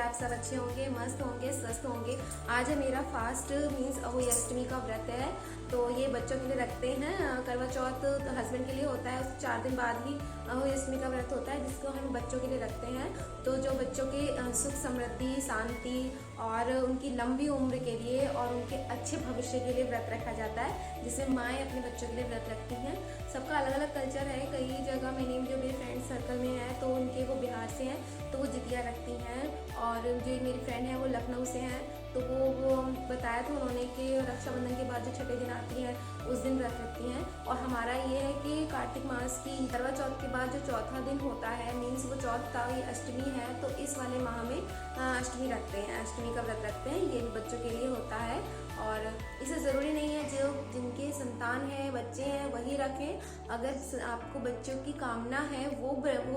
आप सब अच्छे होंगे, मस्त होंगे, स्वस्थ होंगे। आज है मेरा फास्ट मीन्स अहोई अष्टमी का व्रत है। तो ये बच्चों के लिए रखते हैं। करवा चौथ तो हस्बैंड के लिए होता है, उसके 4 दिन बाद ही अहोई अष्टमी का व्रत होता है, जिसको हम बच्चों के लिए रखते हैं। तो जो बच्चों के सुख समृद्धि, शांति और उनकी लंबी उम्र के लिए और उनके अच्छे भविष्य के लिए व्रत रखा जाता है, जिसमें माएँ अपने बच्चों के लिए व्रत रखती हैं। सबका अलग अलग कल्चर है। कई जगह मैंने जो मेरे फ्रेंड सर्कल में है तो उनके वो बिहार से हैं तो वो जितिया रखती हैं, और जो मेरी फ्रेंड है वो लखनऊ से हैं तो वो बताया था उन्होंने कि रक्षाबंधन के बाद जो छठे दिन आती है उस दिन व्रत रखती हैं। और हमारा ये है कि कार्तिक मास की करवा चौथ के बाद जो चौथा दिन होता है मीन्स वो चौथ का ये अष्टमी है, तो इस वाले माह में अष्टमी रखते हैं, अष्टमी का व्रत रखते हैं। ये बच्चों के लिए होता है और इसे ज़रूरी नहीं है जो जिनके संतान है, बच्चे हैं वही रखें। अगर आपको बच्चों की कामना है वो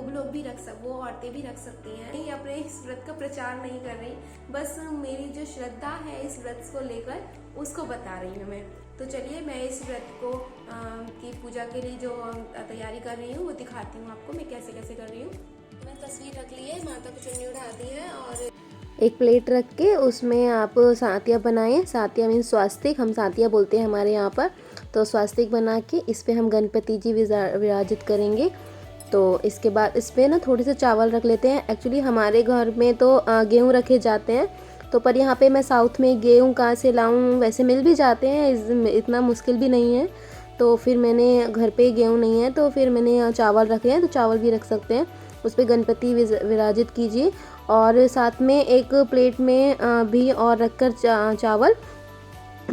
लोग भी वो औरतें भी रख सकती हैं। मैं अपने इस व्रत का प्रचार नहीं कर रही, बस मेरी जो श्रद्धा है इस व्रत को लेकर उसको बता रही हूँ मैं। तो चलिए मैं इस व्रत को की पूजा के लिए जो तैयारी कर रही हूँ वो दिखाती हूँ आपको मैं कैसे कैसे कर रही हूँ। मैं तस्वीर रख ली है, माता को चुन्नी उड़ा दी है और एक प्लेट रख के उसमें आप सातिया बनाएं। सातिया मीन्स स्वास्तिक, हम सातिया बोलते हैं हमारे यहाँ पर। तो स्वास्तिक बना के इस पे हम गणपति जी विराजित करेंगे। तो इसके बाद इस पर ना थोड़े से चावल रख लेते हैं। एक्चुअली हमारे घर में तो गेहूँ रखे जाते हैं, तो पर यहाँ पे मैं साउथ में गेहूँ कहाँ से लाऊं, वैसे मिल भी जाते हैं, इतना मुश्किल भी नहीं है। तो फिर मैंने घर पे गेहूँ नहीं है तो फिर मैंने चावल रखे हैं, तो चावल भी रख सकते हैं। उस पर गणपति विराजित कीजिए और साथ में एक प्लेट में भी और रखकर चावल,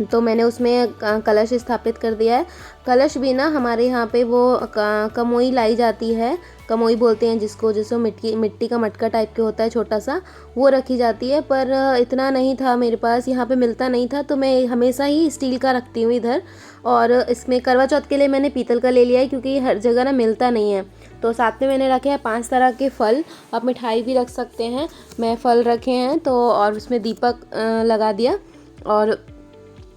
तो मैंने उसमें कलश स्थापित कर दिया है। कलश भी ना हमारे यहाँ पे वो कमोई लाई जाती है, कमोई बोलते हैं जिसको मिट्टी का मटका टाइप के होता है छोटा सा, वो रखी जाती है। पर इतना नहीं था मेरे पास, यहाँ पे मिलता नहीं था, तो मैं हमेशा ही स्टील का रखती हूँ इधर। और इसमें करवा चौथ के लिए मैंने पीतल का ले लिया है क्योंकि हर जगह ना मिलता नहीं है। तो साथ में मैंने रखे हैं 5 तरह के फल, आप मिठाई भी रख सकते हैं। मैं फल रखे हैं तो और उसमें दीपक लगा दिया और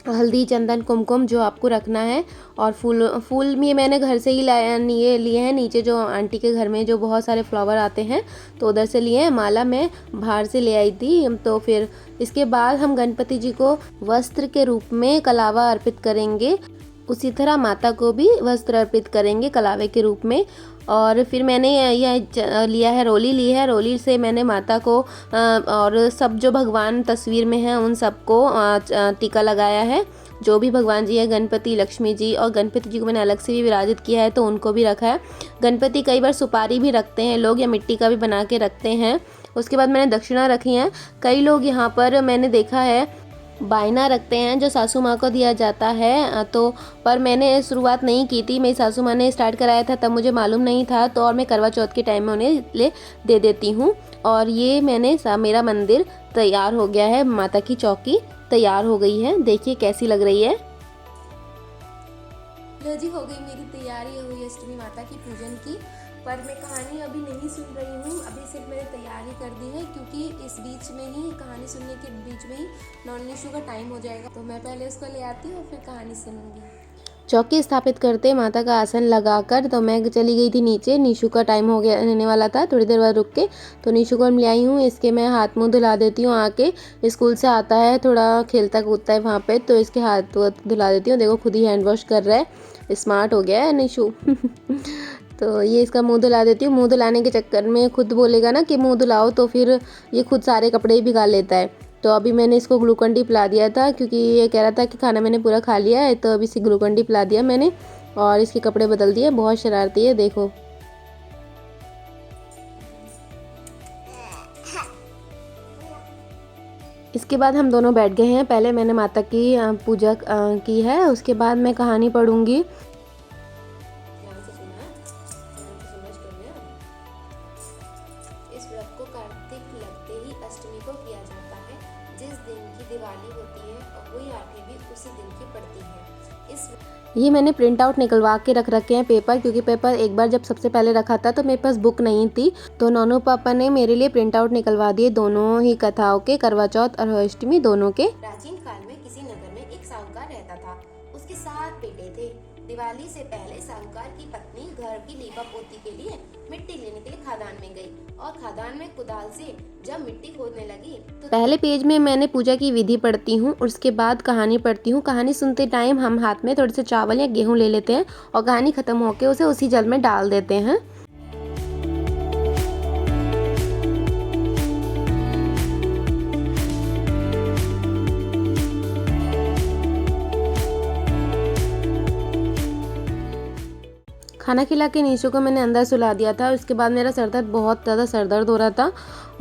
हल्दी, चंदन, कुमकुम जो आपको रखना है। और फूल भी मैंने घर से ही लिए हैं। नीचे जो आंटी के घर में जो बहुत सारे फ्लावर आते हैं तो उधर से लिए हैं। माला मैं बाहर से ले आई थी। तो फिर इसके बाद हम गणपति जी को वस्त्र के रूप में कलावा अर्पित करेंगे, उसी तरह माता को भी वस्त्र अर्पित करेंगे कलावे के रूप में। और फिर मैंने यह लिया है, रोली ली है। रोली से मैंने माता को और सब जो भगवान तस्वीर में हैं उन सबको टीका लगाया है। जो भी भगवान जी है, गणपति, लक्ष्मी जी, और गणपति जी को मैंने अलग से भी विराजित किया है तो उनको भी रखा है। गणपति कई बार सुपारी भी रखते हैं लोग या मिट्टी का भी बना के रखते हैं। उसके बाद मैंने दक्षिणा रखी है। कई लोग यहाँ पर मैंने देखा है बायना रखते हैं जो सासू माँ को दिया जाता है। तो पर मैंने शुरुआत नहीं की थी, मेरी सासू माँ ने स्टार्ट कराया था तब मुझे मालूम नहीं था, तो और मैं करवा चौथ के टाइम में उन्हें दे देती हूँ। और ये मेरा मंदिर तैयार हो गया है, माता की चौकी तैयार हो गई है। देखिए कैसी लग रही है। लो जी, हो गई मेरी तैयारी हुई अष्टमी माता की पूजन की। पर मैं कहानी अभी नहीं सुन रही हूँ, अभी सिर्फ मैंने तैयारी कर दी है क्योंकि इस बीच में ही कहानी सुनने के बीच में ही नॉन निशु का टाइम हो जाएगा। तो मैं पहले उसको ले आती हूँ और फिर कहानी सुनूंगी। चौकी स्थापित करते माता का आसन लगाकर तो मैं चली गई थी नीचे। निशु का टाइम हो गया रहने वाला था, थोड़ी देर बाद रुक के तो निशु को ले आई हूँ। इसके मैं हाथ मुँह धुला देती हूँ। आके स्कूल से आता है, थोड़ा खेलता कूदता है वहाँ पे, तो इसके हाथ धुला देती हूँ। देखो खुद ही हैंड वॉश कर रहा है, स्मार्ट हो गया है निशु। तो ये इसका मुंह धुला देती हूँ। मुंह धुलाने के चक्कर में खुद बोलेगा ना कि मुंह धुलाओ, तो फिर ये खुद सारे कपड़े ही भिगा लेता है। तो अभी मैंने इसको ग्लूकन डी पिला दिया था क्योंकि ये कह रहा था कि खाना मैंने पूरा खा लिया है, तो अभी इसे ग्लूकन डी पिला दिया मैंने और इसके कपड़े बदल दिए। बहुत शरारती है, देखो। इसके बाद हम दोनों बैठ गए हैं। पहले मैंने माता की पूजा की है, उसके बाद मैं कहानी पढ़ूंगी। इस व्रत को कार्तिक लगते ही अष्टमी को किया जाता है। जिस दिन की दिवाली होती है और वही आठवीं भी उसी दिन की पड़ती है। ये मैंने प्रिंट आउट निकलवा के रख रखे हैं पेपर, क्योंकि पेपर एक बार जब सबसे पहले रखा था तो मेरे पास बुक नहीं थी, तो नोनू पापा ने मेरे लिए प्रिंट आउट निकलवा दिए दोनों ही कथाओं के, करवा चौथ और अष्टमी दोनों के। प्राचीन काल में किसी नगर में एक साहूकार रहता था। उसके 7 बेटे थे। दिवाली से पहले साहूकार की पत्नी घर की लीपा पोती के लिए मिट्टी लेने के लिए खादान में गई और खादान में कुदाल से जब मिट्टी खोदने लगी तो पहले पेज में मैंने पूजा की विधि पढ़ती हूँ, उसके बाद कहानी पढ़ती हूँ। कहानी सुनते टाइम हम हाथ में थोड़े से चावल या गेहूँ ले लेते हैं और कहानी ख़त्म होकर उसे उसी जल में डाल देते हैं। खाना खिला के नीशू को मैंने अंदर सुला दिया था। उसके बाद मेरा सर दर्द, बहुत ज़्यादा सर दर्द हो रहा था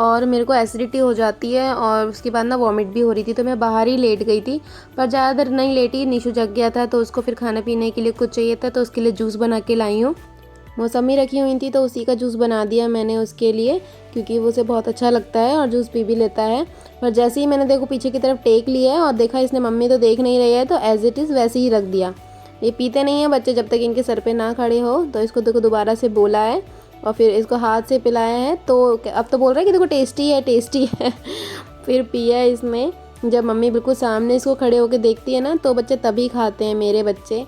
और मेरे को एसिडिटी हो जाती है और उसके बाद ना वॉमिट भी हो रही थी, तो मैं बाहर ही लेट गई थी। पर ज़्यादा देर नहीं लेटी, नीशू जग गया था तो उसको फिर खाने पीने के लिए कुछ चाहिए था, तो उसके लिए जूस बना के लाई हूँ। मौसमी रखी हुई थी तो उसी का जूस बना दिया मैंने उसके लिए, क्योंकि वो उसे बहुत अच्छा लगता है और जूस पी भी लेता है। पर जैसे ही मैंने देखो पीछे की तरफ टेक लिया है और देखा इसने मम्मी तो देख नहीं रही है, तो एज इट इज़ वैसे ही रख दिया। ये पीते नहीं हैं बच्चे जब तक इनके सर पे ना खड़े हो। तो इसको देखो दोबारा से बोला है और फिर इसको हाथ से पिलाया है, तो अब तो बोल रहा है कि देखो टेस्टी है टेस्टी है। फिर पिया इसमें। जब मम्मी बिल्कुल सामने इसको खड़े होकर देखती है ना, तो बच्चे तभी खाते हैं मेरे बच्चे।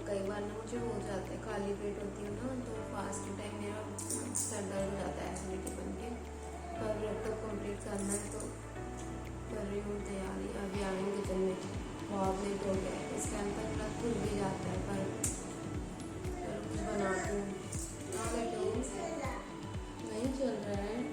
कई बार ना मुझे हो जाता है, खाली पेट होती हूँ ना, तो फास्ट टाइम मेरा सर दर्द हो जाता है एसिडिटी बन के। पर अब तक कंप्लीट करना है तो कर रही हूँ तैयारी। अभी आ रही हूँ किचन में, बहुत लेट हो गया है। इस टाइम तक मेरा खुल भी जाता है, पर कुछ बनाती हूँ। नहीं चल रहा है।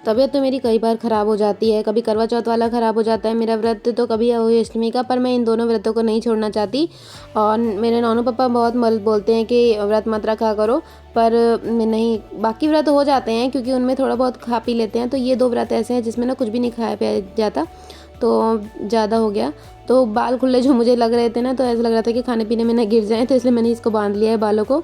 तबीयत तो मेरी कई बार ख़राब हो जाती है, कभी करवा चौथ वाला ख़राब हो जाता है मेरा व्रत, तो कभी अहोई अष्टमी का। पर मैं इन दोनों व्रतों को नहीं छोड़ना चाहती। और मेरे नॉनू पापा बहुत बोलते हैं कि व्रत मत रखा करो, पर मैं नहीं। बाकी व्रत हो जाते हैं क्योंकि उनमें थोड़ा बहुत खा पी लेते हैं, तो ये 2 व्रत ऐसे हैं जिसमें ना कुछ भी नहीं खाया पिया जाता, तो ज़्यादा हो गया। तो बाल खुले जो मुझे लग रहे थे ना, तो ऐसा लग रहा था कि खाने पीने में ना गिर जाएँ, तो इसलिए मैंने इसको बांध लिया है बालों को।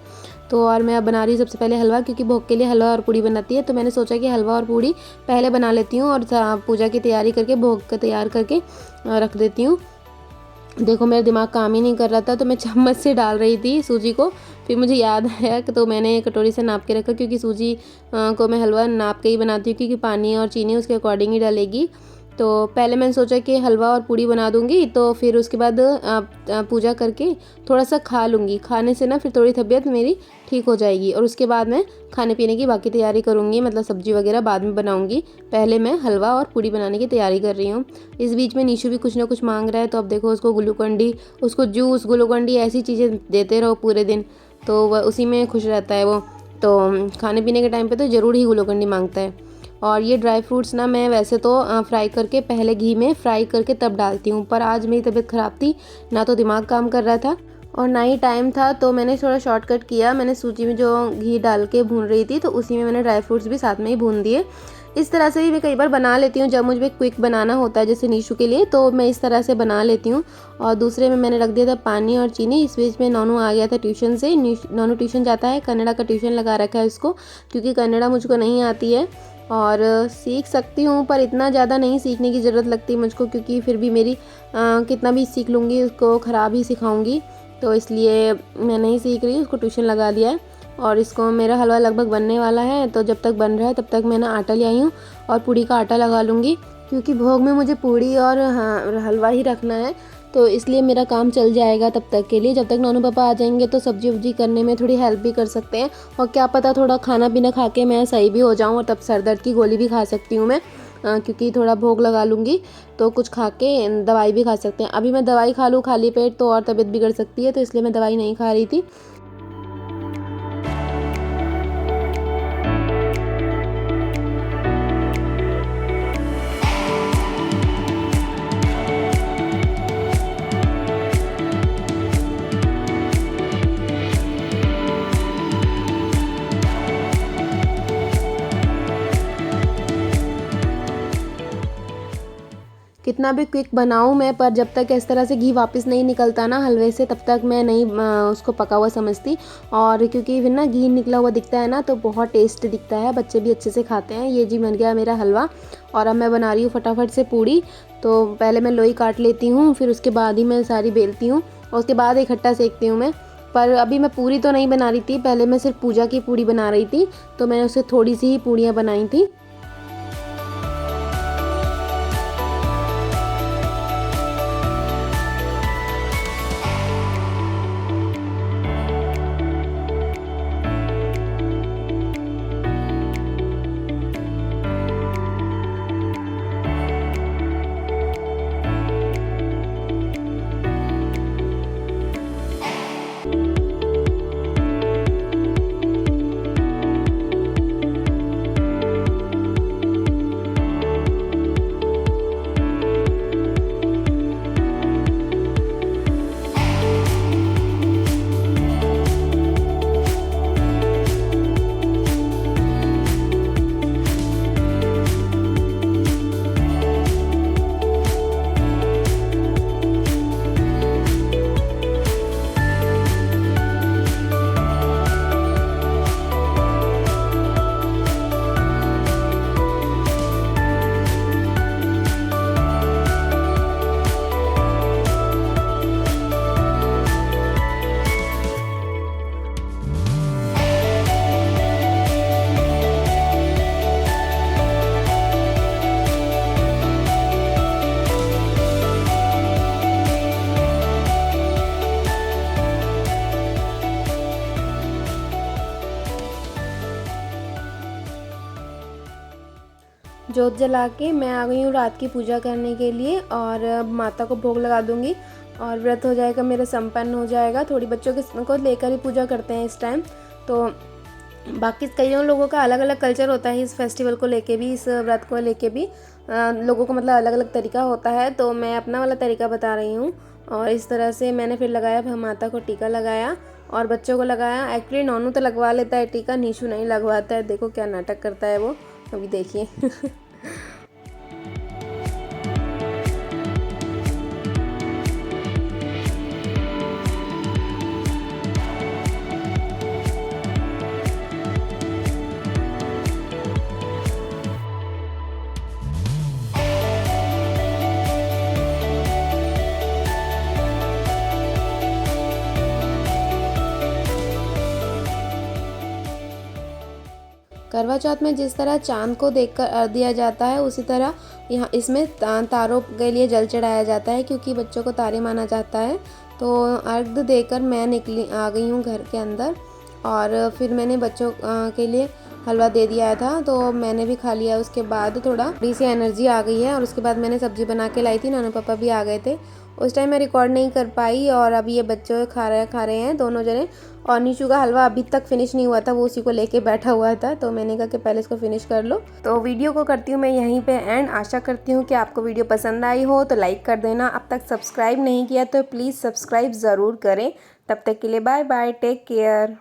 तो और मैं अब बना रही हूँ सबसे पहले हलवा, क्योंकि भोग के लिए हलवा और पूड़ी बनाती है। तो मैंने सोचा कि हलवा और पूड़ी पहले बना लेती हूँ और पूजा की तैयारी करके भोग का तैयार करके रख देती हूँ। देखो मेरा दिमाग काम ही नहीं कर रहा था, तो मैं चम्मच से डाल रही थी सूजी को। फिर मुझे याद आया कि तो मैंने कटोरी से नाप के रखा, क्योंकि सूजी को मैं हलवा नाप के ही बनाती हूँ, क्योंकि पानी और चीनी उसके अकॉर्डिंग ही डालेगी। तो पहले मैंने सोचा कि हलवा और पूड़ी बना दूंगी, तो फिर उसके बाद पूजा करके थोड़ा सा खा लूँगी। खाने से ना फिर थोड़ी तबीयत मेरी ठीक हो जाएगी और उसके बाद मैं खाने पीने की बाकी तैयारी करूँगी, मतलब सब्जी वगैरह बाद में बनाऊँगी। पहले मैं हलवा और पूड़ी बनाने की तैयारी कर रही हूँ। इस बीच में नीशू भी कुछ ना कुछ मांग रहा है, तो अब देखो उसको ग्लूकंडी, उसको जूस, ग्लूकंडी ऐसी चीज़ें देते रहो पूरे दिन, तो वह उसी में खुश रहता है वो। तो खाने पीने के टाइम पे तो ज़रूर ही ग्लूकंडी मांगता है। और ये ड्राई फ्रूट्स ना मैं वैसे तो फ्राई करके, पहले घी में फ्राई करके तब डालती हूँ, पर आज मेरी तबीयत ख़राब थी, ना तो दिमाग काम कर रहा था और ना ही टाइम था, तो मैंने थोड़ा शॉर्टकट किया। मैंने सूजी में जो घी डाल के भून रही थी, तो उसी में मैंने ड्राई फ्रूट्स भी साथ में ही भून दिए। इस तरह से भी मैं कई बार बना लेती हूँ जब मुझे क्विक बनाना होता है, जैसे नीशू के लिए, तो मैं इस तरह से बना लेती हूँ। और दूसरे में मैंने रख दिया था पानी और चीनी। इस बीच में नॉनू आ गया था ट्यूशन से। नॉनू ट्यूशन जाता है, कन्नड़ा का ट्यूशन लगा रखा है उसको, क्योंकि कन्नड़ा मुझको नहीं आती है और सीख सकती हूँ, पर इतना ज़्यादा नहीं सीखने की ज़रूरत लगती मुझको, क्योंकि फिर भी मेरी कितना भी सीख लूँगी उसको ख़राब ही सिखाऊँगी, तो इसलिए मैं नहीं सीख रही, उसको ट्यूशन लगा दिया है। और इसको मेरा हलवा लगभग बनने वाला है, तो जब तक बन रहा है तब तक मैं ना आटा ले आई हूँ और पूड़ी का आटा लगा लूँगी, क्योंकि भोग में मुझे पूड़ी और हलवा ही रखना है, तो इसलिए मेरा काम चल जाएगा तब तक के लिए। जब तक नॉनू पापा आ जाएंगे तो सब्जी वब्जी करने में थोड़ी हेल्प भी कर सकते हैं, और क्या पता थोड़ा खाना पीना खा के मैं सही भी हो जाऊँ, और तब सर दर्द की गोली भी खा सकती हूँ मैं, क्योंकि थोड़ा भोग लगा लूँगी तो कुछ खा के दवाई भी खा सकते हैं। अभी मैं दवाई खा लूँ खाली पेट तो और तबीयत बिगड़ सकती है, तो इसलिए मैं दवाई नहीं खा रही थी। कितना भी क्विक बनाऊँ मैं, पर जब तक इस तरह से घी वापस नहीं निकलता ना हलवे से, तब तक मैं नहीं उसको पका हुआ समझती। और क्योंकि फिर ना घी निकला हुआ दिखता है ना, तो बहुत टेस्ट दिखता है, बच्चे भी अच्छे से खाते हैं। ये जी बन गया मेरा हलवा, और अब मैं बना रही हूँ फटाफट से पूड़ी। तो पहले मैं लोई काट लेती हूँ, फिर उसके बाद ही मैं सारी बेलती हूँ, और उसके बाद इकट्ठा सेकती हूँ मैं। पर अभी मैं पूरी तो नहीं बना रही थी, पहले मैं सिर्फ पूजा की पूड़ी बना रही थी, तो मैंने उससे थोड़ी सी ही पूड़ियाँ बनाई थी। जोत जला के मैं आ गई हूँ रात की पूजा करने के लिए और माता को भोग लगा दूँगी और व्रत हो जाएगा, मेरा संपन्न हो जाएगा। थोड़ी बच्चों को लेकर ही पूजा करते हैं इस टाइम। तो बाकी कईयों लोगों का अलग अलग कल्चर होता है इस फेस्टिवल को लेके भी, इस व्रत को लेके भी लोगों को मतलब अलग अलग तरीका होता है। तो मैं अपना वाला तरीका बता रही हूँ। और इस तरह से मैंने फिर लगाया, माता को टीका लगाया और बच्चों को लगाया। एक्चुअली नॉनू तो लगवा लेता है टीका, नीशू नहीं लगवाता है। देखो क्या नाटक करता है वो, अभी देखिए। करवा चौथ में जिस तरह चांद को देखकर अर्घ दिया जाता है, उसी तरह यहाँ इसमें तारों के लिए जल चढ़ाया जाता है, क्योंकि बच्चों को तारे माना जाता है। तो अर्घ देकर मैं आ गई हूँ घर के अंदर और फिर मैंने बच्चों के लिए हलवा दे दिया था, तो मैंने भी खा लिया। उसके बाद थोड़ी सी एनर्जी आ गई है और उसके बाद मैंने सब्ज़ी बना के लाई थी, नानू पापा भी आ गए थे। उस टाइम मैं रिकॉर्ड नहीं कर पाई और अभी ये बच्चे खा रहे हैं दोनों जने। और नीशू का हलवा अभी तक फिनिश नहीं हुआ था, वो उसी को लेके बैठा हुआ था, तो मैंने कहा कि पहले इसको फिनिश कर लो। तो वीडियो को करती हूँ मैं यहीं पे एंड। आशा करती हूँ कि आपको वीडियो पसंद आई हो तो लाइक कर देना। अब तक सब्सक्राइब नहीं किया तो प्लीज़ सब्सक्राइब ज़रूर करें। तब तक के लिए बाय बाय, टेक केयर।